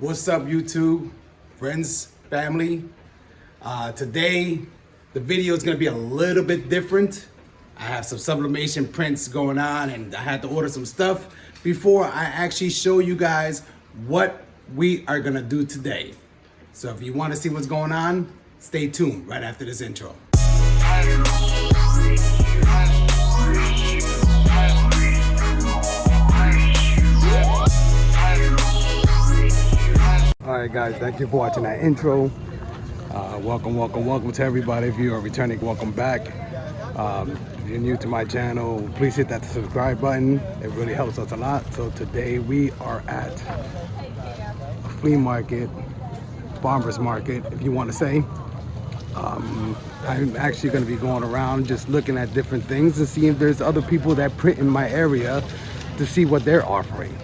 What's up, YouTube, friends, family? Today, the video is gonna be a little bit different. I have some sublimation prints going on and I had to order some stuff before I actually show you guys what we are gonna do today. So if you wanna see what's going on, stay tuned right after this intro. Alright guys, thank you for watching that intro. Welcome to everybody. If you are returning, welcome back. If you're new to my channel, please hit that subscribe button. It really helps us a lot. So today we are at a flea market, farmer's market, if you want to say. I'm actually going to be going around just looking at different things and seeing if there's other people that print in my area to see what they're offering.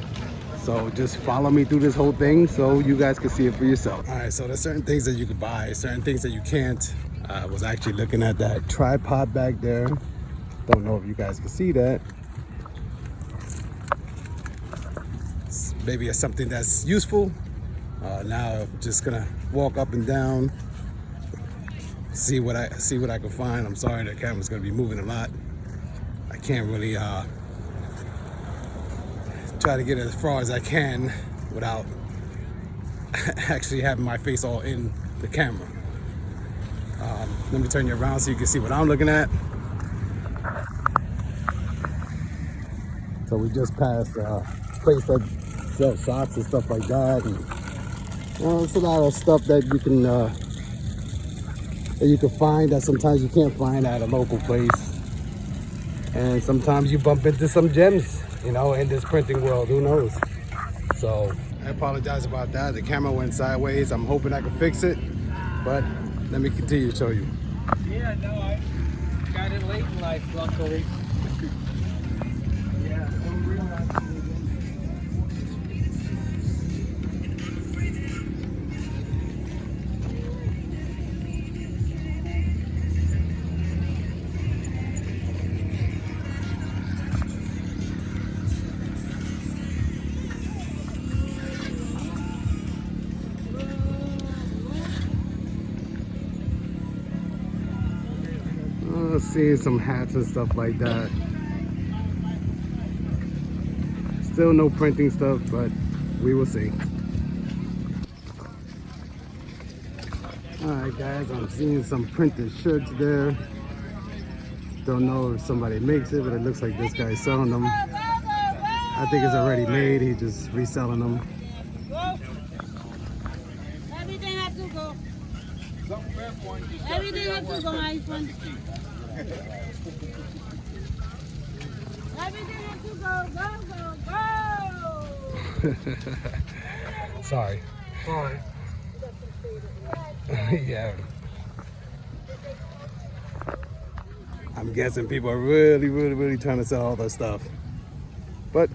So just follow me through this whole thing so you guys can see it for yourself. All right, so there's certain things that you can buy, certain things that you can't. I was actually looking at that tripod back there. Don't know if you guys can see that. Maybe it's something that's useful. Now I'm just gonna walk up and down, see what I can find. I'm sorry, the camera's gonna be moving a lot. I can't really try to get as far as I can without actually having my face all in the camera. Let me turn you around so you can see what I'm looking at. So we just passed a place that sells socks and stuff like that. And, it's a lot of stuff that you can find that sometimes you can't find at a local place. And sometimes you bump into some gems, you know, in this printing world, who knows? So I apologize about that. The camera went sideways. I'm hoping I can fix it, but let me continue to show you. Yeah, no, I got it late in life, luckily. Yeah, don't realize Seeing some hats and stuff like that. Still no printing stuff, but we will see. Alright guys, I'm seeing some printed shirts there. Don't know if somebody makes it, but it looks like this guy's selling them. I think it's already made, he's just reselling them. Everything has to go. Everything has to go, my friend. Everything has to go. Sorry. Yeah. I'm guessing people are really trying to sell all that stuff. But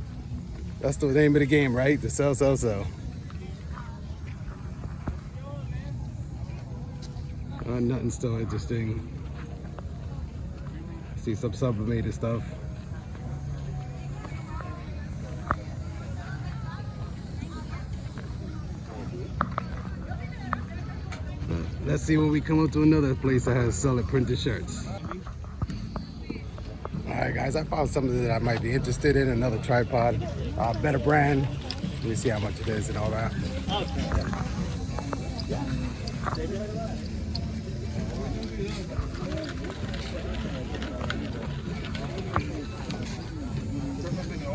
that's the name of the game, right? To sell. Nothing still interesting. See some sublimated stuff. Let's see when we come up to another place that has solid printed shirts. Alright guys, I found something that I might be interested in, another tripod, better brand. Let me see how much it is and all that.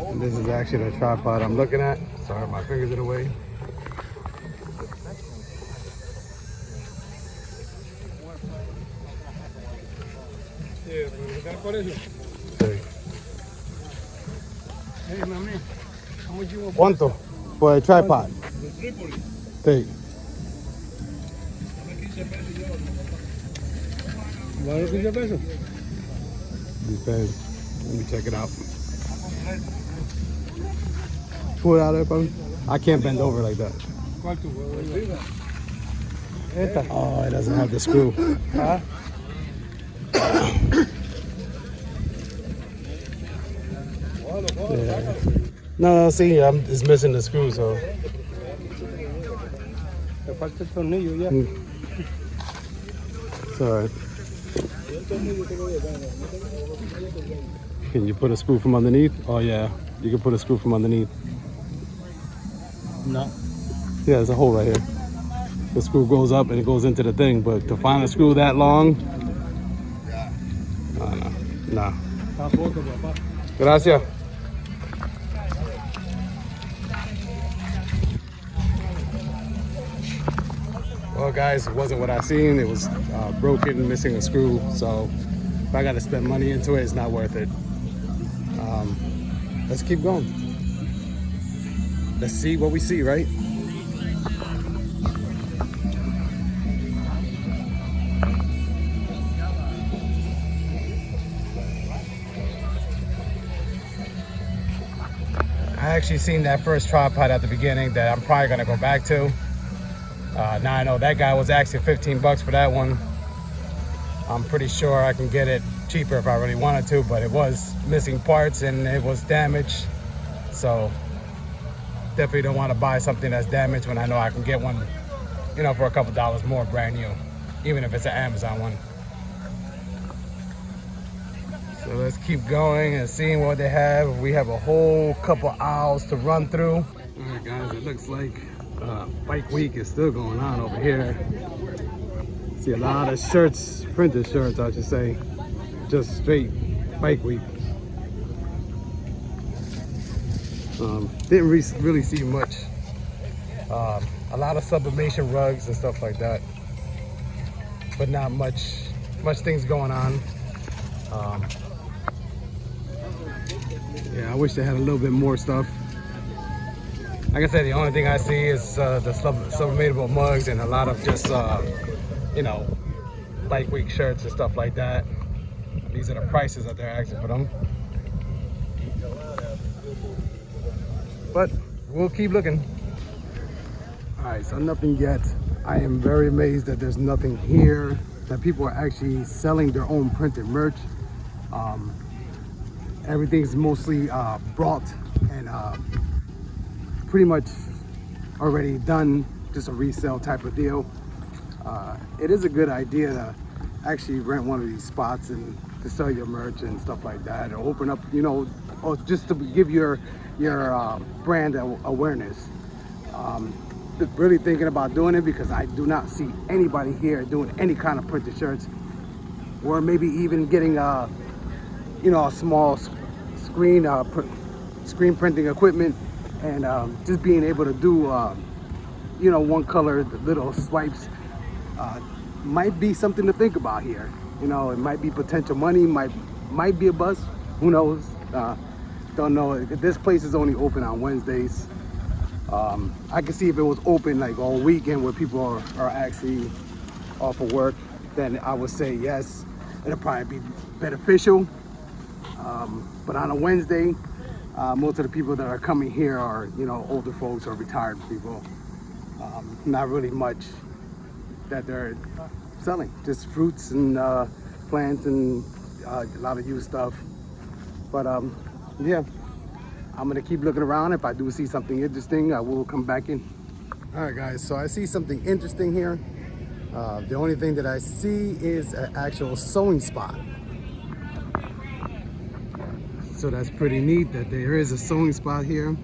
And this is actually the tripod I'm looking at. Sorry, my fingers in the way. ¿Cuánto? Por el tripod. Sí. ¿Vale 15 pesos? Depends. Let me check it out. Pull it out there, buddy. I can't bend over like that. ¿Cuál tú? Oh, it doesn't have the screw. Huh? Yeah. No, see, it's missing the screw, so. Te falta el tornillo ya. It's alright. Can you put a screw from underneath? Oh yeah, you can put a screw from underneath. No. Yeah, there's a hole right here. The screw goes up and it goes into the thing, but to find a screw that long, no. Tampoco, papá. Gracias. Well, guys, it wasn't what I seen. It was broken, missing a screw. So if I got to spend money into it, it's not worth it. Let's keep going. Let's see what we see, right? I actually seen that first tripod at the beginning that I'm probably gonna go back to. Now I know that guy was actually 15 bucks for that one. I'm pretty sure I can get it cheaper if I really wanted to, but it was missing parts and it was damaged. So definitely don't want to buy something that's damaged when I know I can get one, you know, for a couple dollars more brand new, even if it's an Amazon one. So let's keep going and seeing what they have. We have a whole couple aisles to run through. All right, guys, it looks like Bike Week is still going on over here. See a lot of shirts, printed shirts, I should say, just straight Bike Week. Didn't really see much. A lot of sublimation rugs and stuff like that, but not much things going on. Yeah, I wish they had a little bit more stuff. Like I said, the only thing I see is the sublimatable mugs and a lot of just, you know, Bike Week shirts and stuff like that. These are the prices that they're asking for them. But we'll keep looking. All right, so nothing yet. I am very amazed that there's nothing here, that people are actually selling their own printed merch. Everything's mostly brought and pretty much already done, just a resale type of deal. It is a good idea to actually rent one of these spots and to sell your merch and stuff like that, or open up, you know, or just to give your brand awareness. Really thinking about doing it because I do not see anybody here doing any kind of printed shirts, or maybe even getting you know, a small screen printing equipment and just being able to do you know, one color little swipes might be something to think about here. You know, it might be potential money, might be a buzz, who knows. Don't know. This place is only open on Wednesdays. I can see if it was open like all weekend where people are actually off of work, then I would say yes, it'll probably be beneficial. But on a Wednesday, most of the people that are coming here are, you know, older folks or retired people. Not really much that they're selling, just fruits and plants and a lot of used stuff. But yeah, I'm gonna keep looking around. If I do see something interesting, I will come back in. All right, guys, so I see something interesting here. The only thing that I see is an actual sewing spot. So that's pretty neat that there is a sewing spot here.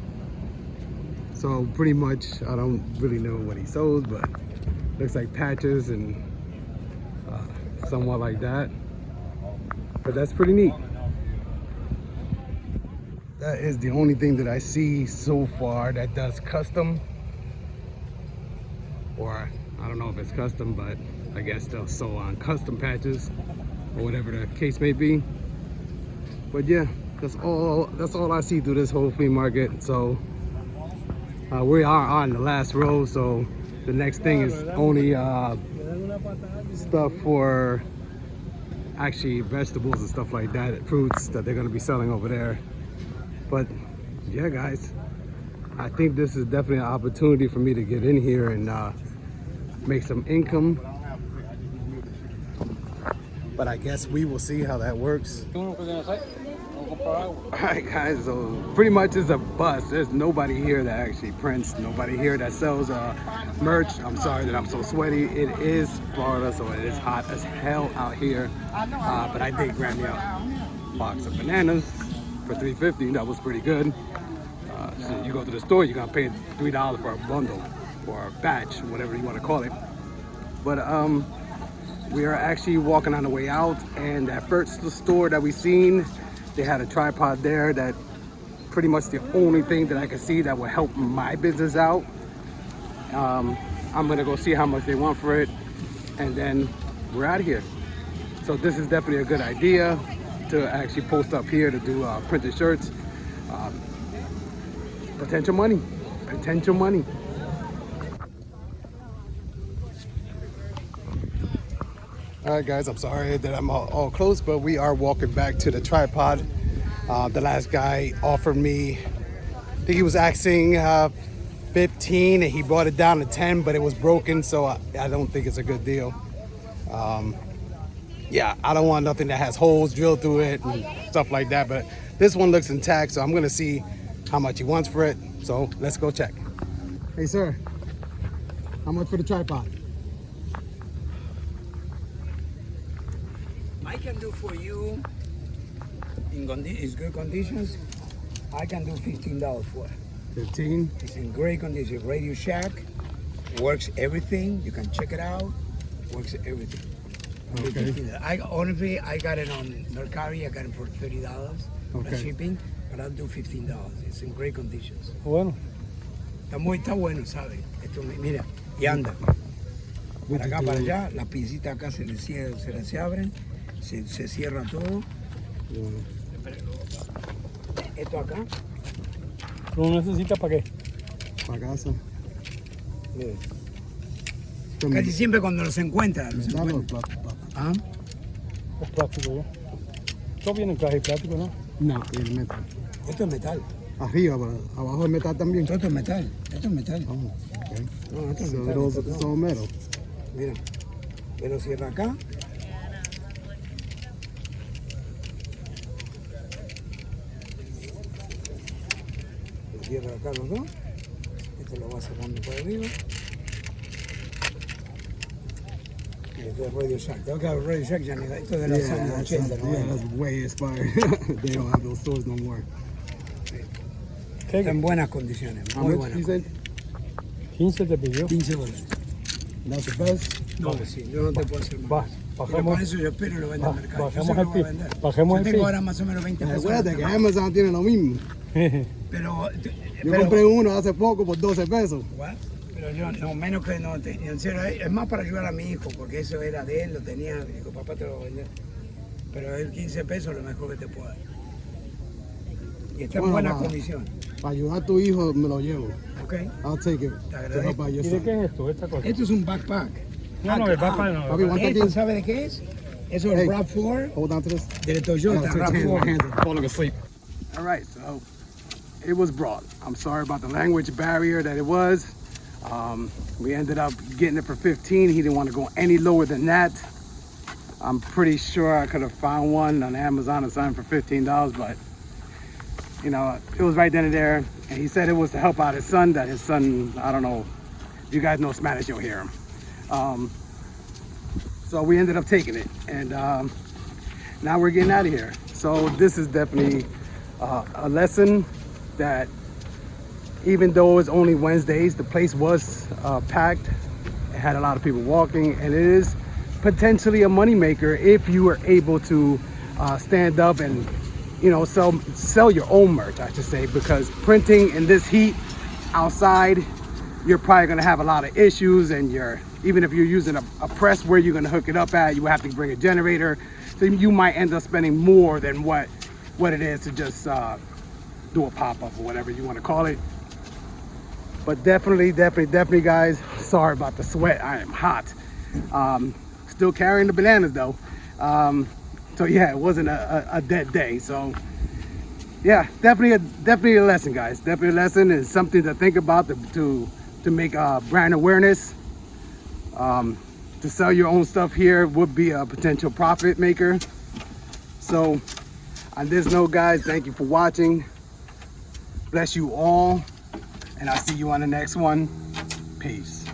So pretty much, I don't really know what he sews, but looks like patches and somewhat like that. But that's pretty neat. That is the only thing that I see so far that does custom. Or I don't know if it's custom, but I guess they'll sew on custom patches or whatever the case may be. But yeah, that's all I see through this whole flea market. So we are on the last row, so the next thing is only stuff for actually vegetables and stuff like that, fruits that they're gonna be selling over there. But yeah, guys, I think this is definitely an opportunity for me to get in here and make some income. But I guess we will see how that works. comprar agua. Alright guys, so pretty much it's a bust. There's nobody here that actually prints, nobody here that sells merch. I'm sorry that I'm so sweaty. It is Florida, so it is hot as hell out here. But I did grab me a box of bananas for $3.50. That was pretty good. So you go to the store, you're gonna pay $3 for a bundle or a batch, whatever you want to call it. But we are actually walking on the way out, and that first store that we seen, they had a tripod there that pretty much the only thing that I could see that would help my business out. I'm gonna go see how much they want for it, and then we're out of here. So this is definitely a good idea to actually post up here to do printed shirts. Potential money, potential money. All right guys, I'm sorry that I'm all close, but we are walking back to the tripod. The last guy offered me, I think he was asking 15 and he brought it down to 10, but it was broken, so I don't think it's a good deal. Yeah, I don't want nothing that has holes drilled through it and stuff like that, but this one looks intact, so I'm gonna see how much he wants for it. So let's go check. Hey sir, how much for the tripod? I can do for you in good conditions. I can do $15 for it. 15? It's in great condition. Radio Shack works everything. You can check it out. Works everything. Okay. Honestly, I got it on Mercari. I got it for $30 Okay. shipping, but I'll do $15. It's in great conditions. Bueno, Está bueno, ¿sabes? Esto, mira, y anda. Para acá, para allá, las pincitas acá se les abren, se cierra todo. Esto acá. ¿lo necesitas para qué? Para casa. Casi siempre cuando los encuentran. ¿Ah? Es plástico, ¿ya? Todo viene en caja de plástico, ¿no? No, el metal. Esto es metal. Arriba, pero abajo es metal también. Todo esto es metal. Esto es metal. Oh, okay. No, esto es So metal. those esto it's no. all metal. Mira, me lo cierra acá. Lo cierra acá los dos. Esto lo va cerrando por arriba. Y esto es Radio Shack. Tengo que haber Radio Shack ya. Esto es de los años 80, ¿no? That's way expired. They don't have those stores no more. Está en buenas condiciones. How Muy much buenas. you said? 15 te pidió. $15. That's the best? No, sí, yo no te puedo hacer más. Pero Bajemos, por eso yo espero y lo vendo al mercado. Yo sé bajemos que el lo voy a pi- vender. bajemos Yo el tengo pi- ahora más o menos 20 pesos. Acuérdate que Amazon tiene lo mismo. Pero, Yo compré uno hace poco por 12 pesos. What? Pero yo, no, menos que no, en serio, es más para ayudar a mi hijo, porque eso era de él, lo tenía, me dijo, papá te lo voy a vender. Pero él 15 pesos lo mejor que te pueda. Y está en Bueno, buenas va. condiciones, Para ayudar a tu hijo me lo llevo. ¿ok? I'll take it. Te To agradezco. help out your ¿Y de son. qué es esto? Esta cosa. Esto es un backpack. No, no, el backpack no. Papi, ¿cuánto ¿Esto tienes? sabe de qué es? Eso es Hey. RAV4 Hold on to this. del Toyota My RAV4. hands are falling asleep. All right, so it was brought. I'm sorry about the language barrier that it was. We ended up getting it for 15. He didn't want to go any lower than that. I'm pretty sure I could have found one on Amazon and signed for $15, but you know, it was right then and there. And he said it was to help out his son, that his son, I don't know, if you guys know Spanish, you'll hear him. So we ended up taking it, and now we're getting out of here. So this is definitely a lesson that even though it's only Wednesdays, the place was packed. It had a lot of people walking, and it is potentially a moneymaker if you are able to stand up and, you know, sell your own merch, I should say, because printing in this heat outside, you're probably gonna have a lot of issues, and even if you're using a press, where you're gonna hook it up at, you have to bring a generator. So you might end up spending more than what it is to just do a pop-up or whatever you wanna call it. But definitely guys, sorry about the sweat, I am hot. Still carrying the bananas though. So yeah, it wasn't a dead day. So yeah, definitely a lesson, guys. Definitely a lesson, and something to think about to make brand awareness. To sell your own stuff here would be a potential profit maker. So On this note, guys, thank you for watching. Bless you all, and I'll see you on the next one. Peace.